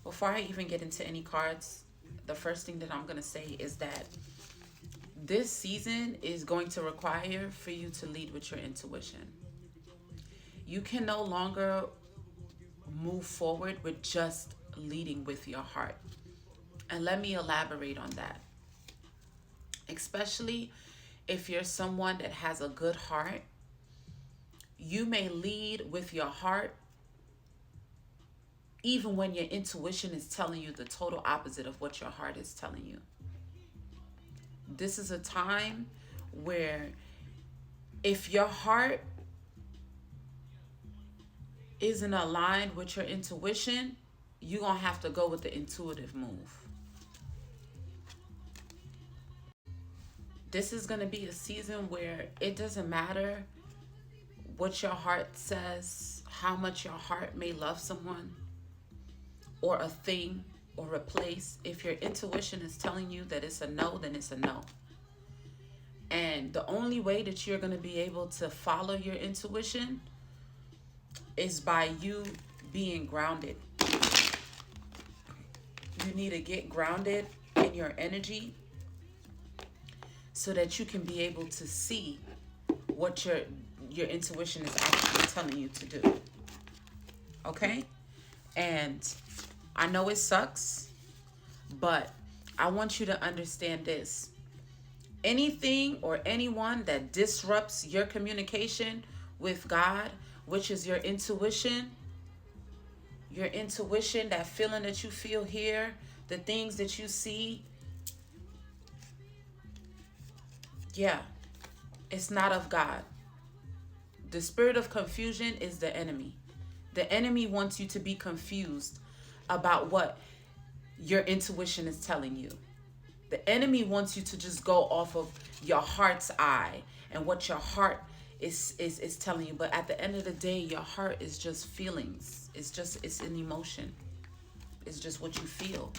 Before I even get into any cards, the first thing that I'm going to say is that this season is going to require for you to lead with your intuition. You can no longer move forward with just leading with your heart. And let me elaborate on that. Especially if you're someone that has a good heart, you may lead with your heart even when your intuition is telling you the total opposite of what your heart is telling you. This is a time where if your heart isn't aligned with your intuition, you're going to have to go with the intuitive move. This is going to be a season where it doesn't matter what your heart says, how much your heart may love someone or a thing or a place. If your intuition is telling you that it's a no, then it's a no. And the only way that you're going to be able to follow your intuition is by you being grounded. You need to get grounded in your energy so that you can be able to see what your intuition is actually telling you to do. Okay? And I know it sucks, but I want you to understand this. Anything or anyone that disrupts your communication with God, which is your intuition, that feeling that you feel here, the things that you see, yeah, it's not of God. The spirit of confusion is the enemy. The enemy wants you to be confused about what your intuition is telling you. The enemy wants you to just go off of your heart's eye and what your heart is telling you. But at the end of the day, your heart is just feelings. It's an emotion. It's just what you feel.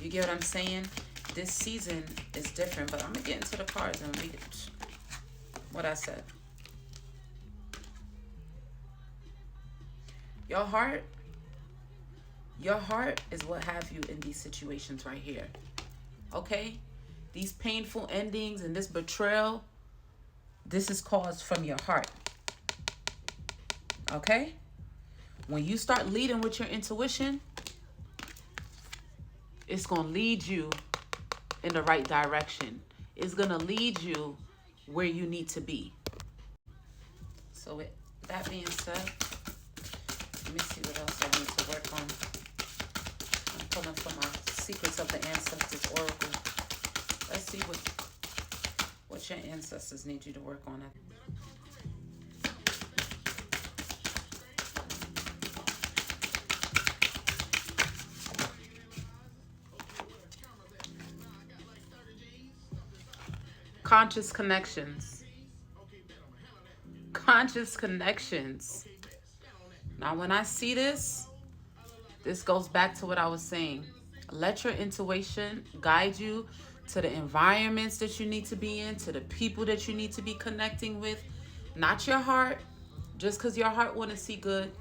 You get what I'm saying? This season is different, but I'm going to get into the cards and read what I said. Your heart is what have you in these situations right here. Okay? These painful endings and this betrayal, this is caused from your heart. Okay? When you start leading with your intuition, it's going to lead you in the right direction. It's going to lead you where you need to be. So with that being said, let me see what else I need to work on. I'm pulling from my Secrets of the Ancestors Oracle. Let's see what your ancestors need you to work on. Conscious connections. Conscious connections. Now, when I see this goes back to what I was saying. Let your intuition guide you to the environments that you need to be in, to the people that you need to be connecting with. Not your heart. Just because your heart want to see good,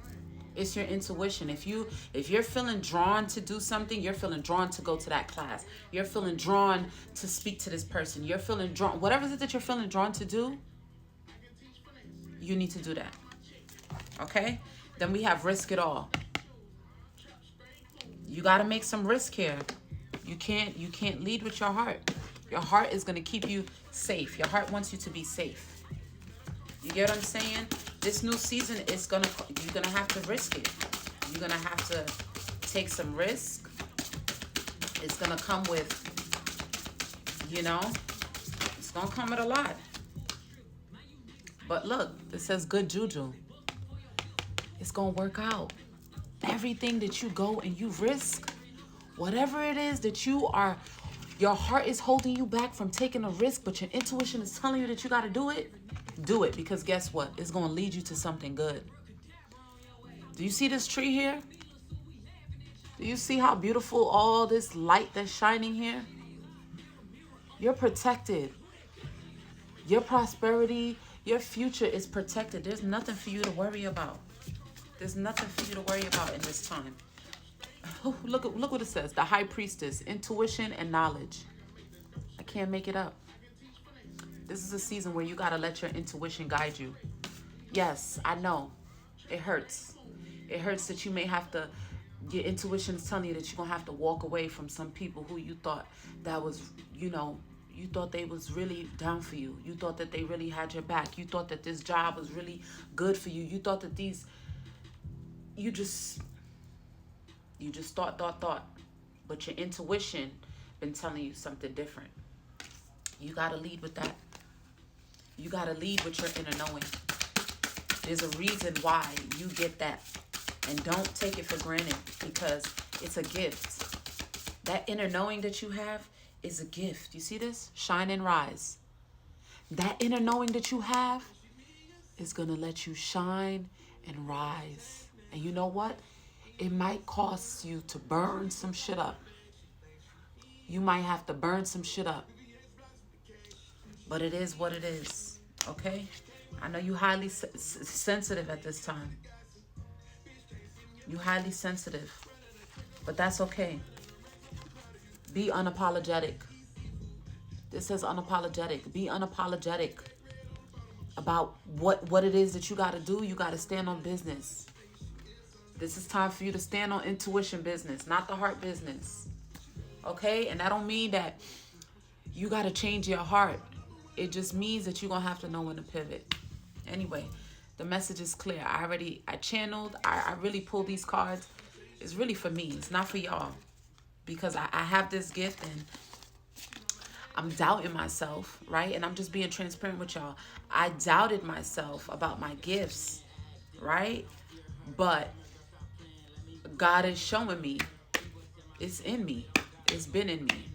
it's your intuition. If you're feeling drawn to do something, you're feeling drawn to go to that class. You're feeling drawn to speak to this person. You're feeling drawn, whatever it is that you're feeling drawn to do, you need to do that. Okay? Then we have risk it all. You got to make some risk here. You can't lead with your heart. Your heart is going to keep you safe. Your heart wants you to be safe. You get what I'm saying? This new season is you're going to have to risk it. You're going to have to take some risk. It's going to come with, it's going to come with a lot. But look, it says good juju. It's going to work out. Everything that you go and you risk, whatever it is that your heart is holding you back from taking a risk, but your intuition is telling you that you got to do it, because guess what? It's going to lead you to something good. Do you see this tree here? Do you see how beautiful all this light that's shining here? You're protected. Your prosperity, your future is protected. There's nothing for you to worry about. There's nothing for you to worry about in this time. Look what it says. The high priestess, intuition and knowledge. I can't make it up. This is a season where you got to let your intuition guide you. Yes, I know. It hurts. It hurts that you may have to, your intuition is telling you that you're going to have to walk away from some people who you thought that was, you thought they was really down for you. You thought that they really had your back. You thought that this job was really good for you. You thought that you just thought. But your intuition been telling you something different. You got to lead with that. You got to lead with your inner knowing. There's a reason why you get that. And don't take it for granted, because it's a gift. That inner knowing that you have is a gift. You see this? Shine and rise. That inner knowing that you have is going to let you shine and rise. And you know what? It might cost you to burn some shit up. You might have to burn some shit up. But it is what it is. Okay? I know you highly sensitive at this time. You highly sensitive. But that's okay. Be unapologetic. This says unapologetic. Be unapologetic about what it is that you got to do. You got to stand on business. This is time for you to stand on intuition business, not the heart business. Okay? And that don't mean that you got to change your heart. It just means that you're going to have to know when to pivot. Anyway, the message is clear. I channeled. I really pulled these cards. It's really for me. It's not for y'all. Because I have this gift and I'm doubting myself, right? And I'm just being transparent with y'all. I doubted myself about my gifts, right? But God is showing me it's in me. It's been in me.